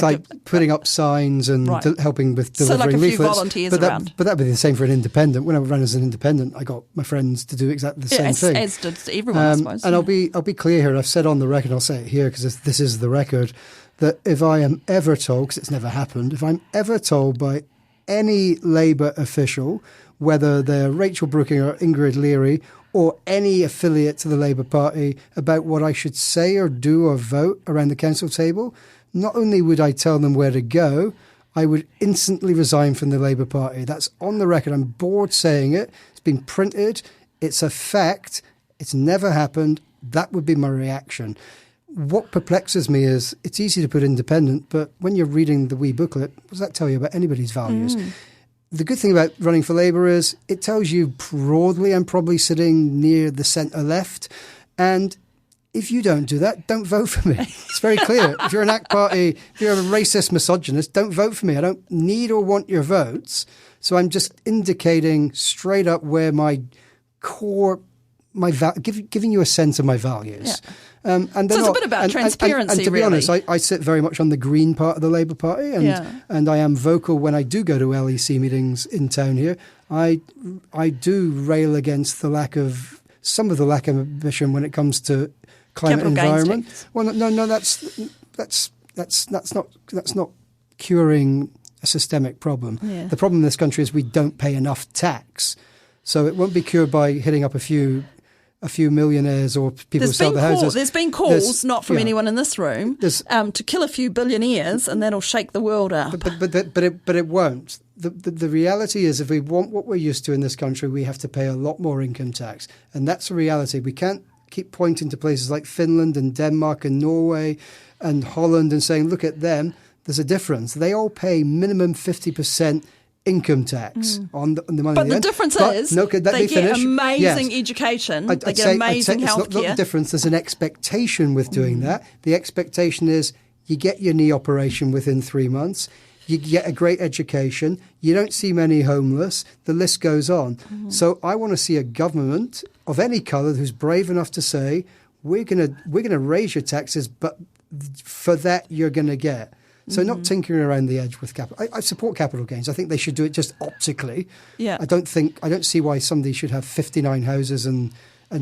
putting up signs and helping with delivering leaflets. So like a few volunteers around. But that would be the same for an independent. When I ran as an independent, I got my friends to do exactly the same thing. As did everyone, I suppose. And I'll be clear here, and I've said on the record, I'll say it here because this is the record, that if I am ever told, because it's never happened, if I'm ever told by any Labour official, whether they're Rachel Brooking or Ingrid Leary or any affiliate to the Labour Party about what I should say or do or vote around the council table, not only would I tell them where to go, I would instantly resign from the Labour Party. That's on the record. I'm bored saying it. It's been printed. It's a fact. It's never happened. That would be my reaction. What perplexes me is it's easy to put independent, but when you're reading the wee booklet, what does that tell you about anybody's values? The good thing about running for Labour is it tells you broadly I'm probably sitting near the centre left. And if you don't do that, don't vote for me. It's very clear. If you're an ACT party, if you're a racist misogynist, don't vote for me. I don't need or want your votes. So I'm just indicating straight up where my core, giving you a sense of my values. Yeah. So it's a bit about transparency, and to be honest, I sit very much on the Green part of the Labour Party, and I am vocal when I do go to LEC meetings in town here. I do rail against some of the lack of ambition when it comes to climate and environment. Well, no, that's not curing a systemic problem. Yeah. The problem in this country is we don't pay enough tax, so it won't be cured by hitting up a few millionaires or people who sell the houses. There's been calls, not from anyone in this room, to kill a few billionaires, and that'll shake the world up. But it won't. The reality is, if we want what we're used to in this country, we have to pay a lot more income tax, and that's a reality. We can't keep pointing to places like Finland and Denmark and Norway and Holland and saying, look at them. There's a difference. They all pay minimum 50% income tax on the money. But the difference is they get amazing education, they get amazing healthcare. It's not the difference. There's an expectation with doing that. The expectation is you get your knee operation within 3 months, you get a great education, you don't see many homeless, the list goes on. So I want to see a government of any colour who's brave enough to say, we're gonna raise your taxes, but for that you're going to get. So not tinkering around the edge with capital. I support capital gains. I think they should do it just optically. Yeah. I don't see why somebody should have 59 houses and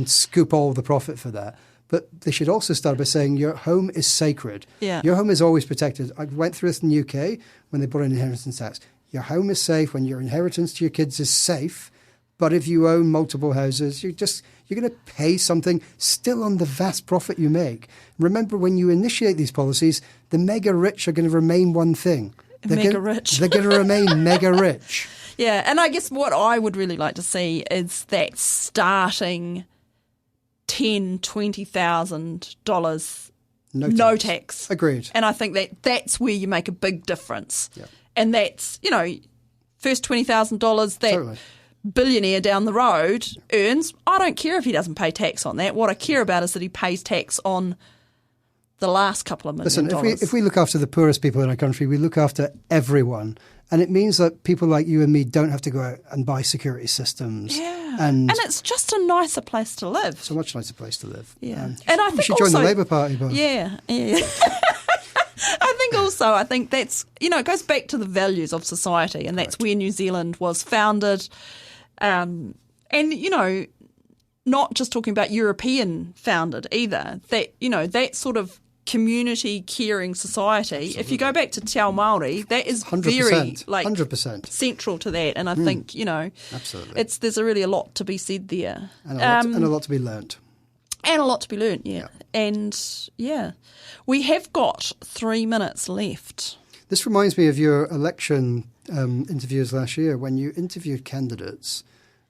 scoop all the profit for that. But they should also start by saying your home is sacred. Yeah. Your home is always protected. I went through this in the UK when they brought in inheritance tax. Your home is safe when your inheritance to your kids is safe. But if you own multiple houses, you're going to pay something still on the vast profit you make. Remember, when you initiate these policies, the mega rich are going to remain one thing. They're going to remain mega rich. Yeah, and I guess what I would really like to see is that starting $10,000-$20,000 no tax. Agreed. And I think that's where you make a big difference. Yeah. And that's, first $20,000 that Totally. billionaire down the road earns. I don't care if he doesn't pay tax on that. What I care about is that he pays tax on the last couple of million dollars. If we look after the poorest people in our country, we look after everyone. And it means that people like you and me don't have to go out and buy security systems. Yeah. And it's just a nicer place to live. it's a much nicer place to live. Yeah. And I you think should join the also- Labour Party, Barb. Yeah. I think that's, it goes back to the values of society, and that's where New Zealand was founded. And, not just talking about European founded either, that, that sort of community caring society. Absolutely. If you go back to Te Ao Māori, that is 100%, very 100%. central to that. And I think, Absolutely. there's a lot to be said there. And a lot to be learnt. And a lot to be learnt, yeah. And, we have got 3 minutes left. This reminds me of your election interviews last year when you interviewed candidates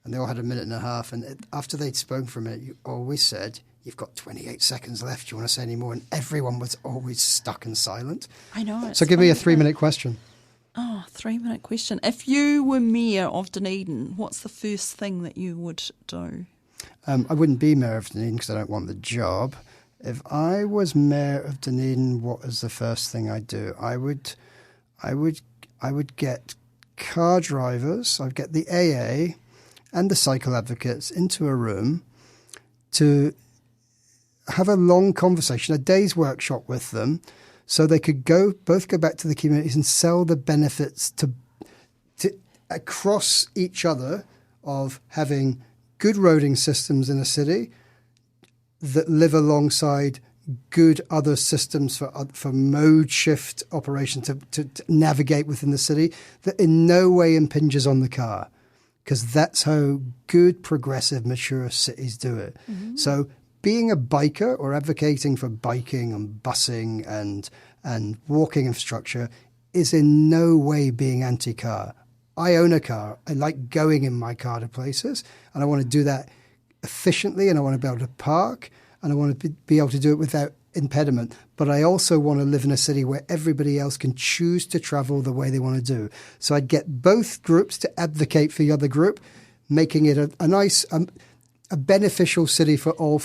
and they all had a minute and a half. And after they'd spoken for a minute, you always said, "You've got 28 seconds left. Do you want to say any more?" And everyone was always stuck and silent. I know. So give me a 3-minute question. Oh, 3-minute question. If you were mayor of Dunedin, what's the first thing that you would do? I wouldn't be mayor of Dunedin because I don't want the job. If I was mayor of Dunedin, what is the first thing I'd do? I would get car drivers. I'd get the AA and the cycle advocates into a room to have a long conversation, a day's workshop with them, so they could both go back to the communities and sell the benefits to across each other of having good roading systems in a city that live alongside good other systems for mode shift operation to navigate within the city that in no way impinges on the car, because that's how good, progressive, mature cities do it. Mm-hmm. So being a biker or advocating for biking and busing and walking infrastructure is in no way being anti-car. I own a car. I like going in my car to places, and I want to do that efficiently, and I want to be able to park, and I want to be able to do it without impediment. But I also want to live in a city where everybody else can choose to travel the way they want to do. So I'd get both groups to advocate for the other group, making it a nice, a beneficial city for all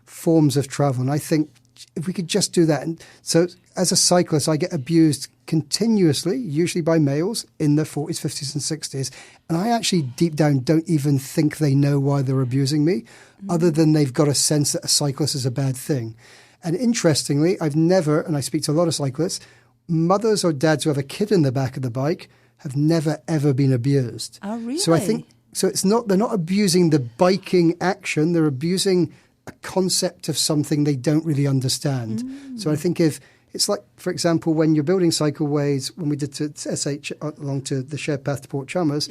forms of travel. And I think if we could just do that. And so as a cyclist, I get abused continuously, usually by males in their 40s, 50s and 60s. And I actually deep down don't even think they know why they're abusing me, other than they've got a sense that a cyclist is a bad thing. And interestingly, I've never, and I speak to a lot of cyclists, mothers or dads who have a kid in the back of the bike have never, ever been abused. Oh, really? So I think, they're not abusing the biking action, they're abusing a concept of something they don't really understand. So I think it's like, for example, when you're building cycleways, when we did to SH along to the shared path to Port Chalmers,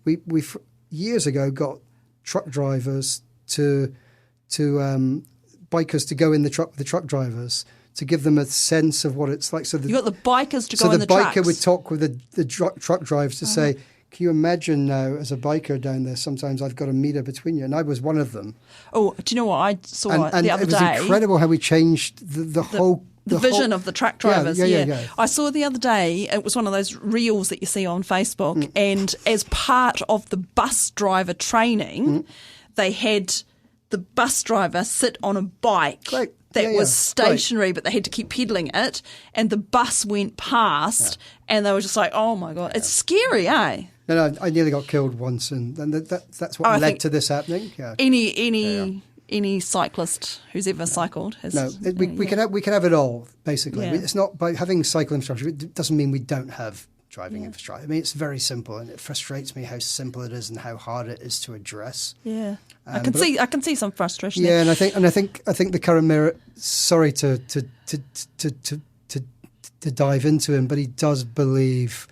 we years ago got truck drivers to bikers to go in the truck with the truck drivers to give them a sense of what it's like. So you got the bikers to go in the trucks. So the biker would talk with the truck drivers to say, "Can you imagine now, as a biker down there, sometimes I've got a metre between you," and I was one of them. Oh, do you know what I saw and the other day? It was incredible how we changed the whole vision of the truck drivers. Yeah. I saw the other day, it was one of those reels that you see on Facebook, and as part of the bus driver training, they had the bus driver sit on a bike that was stationary, but they had to keep pedalling it, and the bus went past, and they were just like, "Oh my God, it's scary, eh?" No, I nearly got killed once, and that's what led to this happening. Yeah. Any cyclist who's ever cycled has. No, we can have it all, basically. Yeah. It's not by having cycle infrastructure. It doesn't mean we don't have driving infrastructure. I mean, it's very simple, and it frustrates me how simple it is and how hard it is to address. Yeah, I can see some frustration. Yeah, and I think the current mayor. Sorry to dive into him, but he does believe,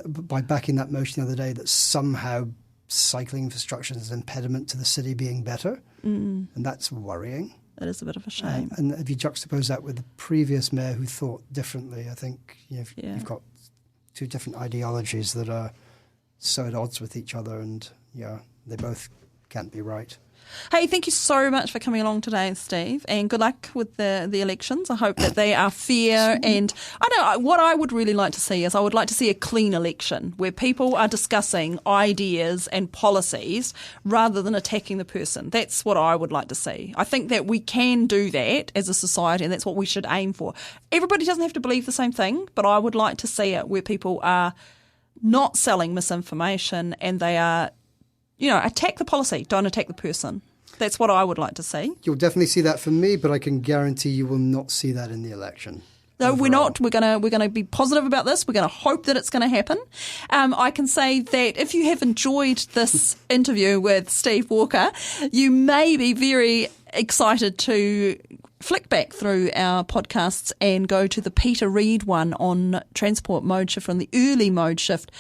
by backing that motion the other day, that somehow cycling infrastructure is an impediment to the city being better, and that's worrying. It is a bit of a shame. And if you juxtapose that with the previous mayor who thought differently, I think you've got two different ideologies that are so at odds with each other, and they both can't be right. Hey, thank you so much for coming along today, Steve, and good luck with the elections. I hope that they are fair, and I know what I would really like to see is I would like to see a clean election where people are discussing ideas and policies rather than attacking the person. That's what I would like to see. I think that we can do that as a society, and that's what we should aim for. Everybody doesn't have to believe the same thing, but I would like to see it where people are not selling misinformation and they are, attack the policy, don't attack the person. That's what I would like to see. You'll definitely see that from me, but I can guarantee you will not see that in the election. No, overall. we're not. We're gonna be positive about this. We're gonna hope that it's gonna happen. I can say that if you have enjoyed this interview with Steve Walker, you may be very excited to flick back through our podcasts and go to the Peter Reid one on transport mode shift, on the early mode shift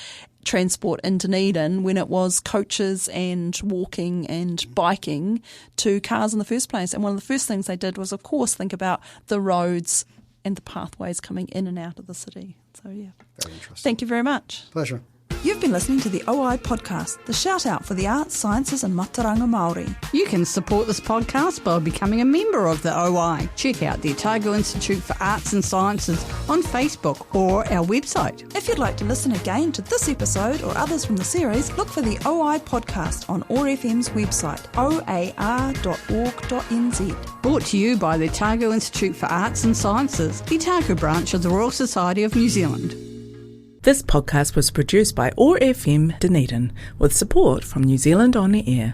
transport in Dunedin, when it was coaches and walking and biking to cars in the first place. And one of the first things they did was, of course, think about the roads and the pathways coming in and out of the city. So, yeah. Very interesting. Thank you very much. Pleasure. You've been listening to the OI podcast, the shout out for the arts, sciences and Mataranga Māori. You can support this podcast by becoming a member of the OI. Check out the Otago Institute for Arts and Sciences on Facebook or our website. If you'd like to listen again to this episode or others from the series, look for the OI podcast on ORFM's website, oar.org.nz. Brought to you by the Otago Institute for Arts and Sciences, the Otago branch of the Royal Society of New Zealand. This podcast was produced by ORFM Dunedin with support from New Zealand On Air.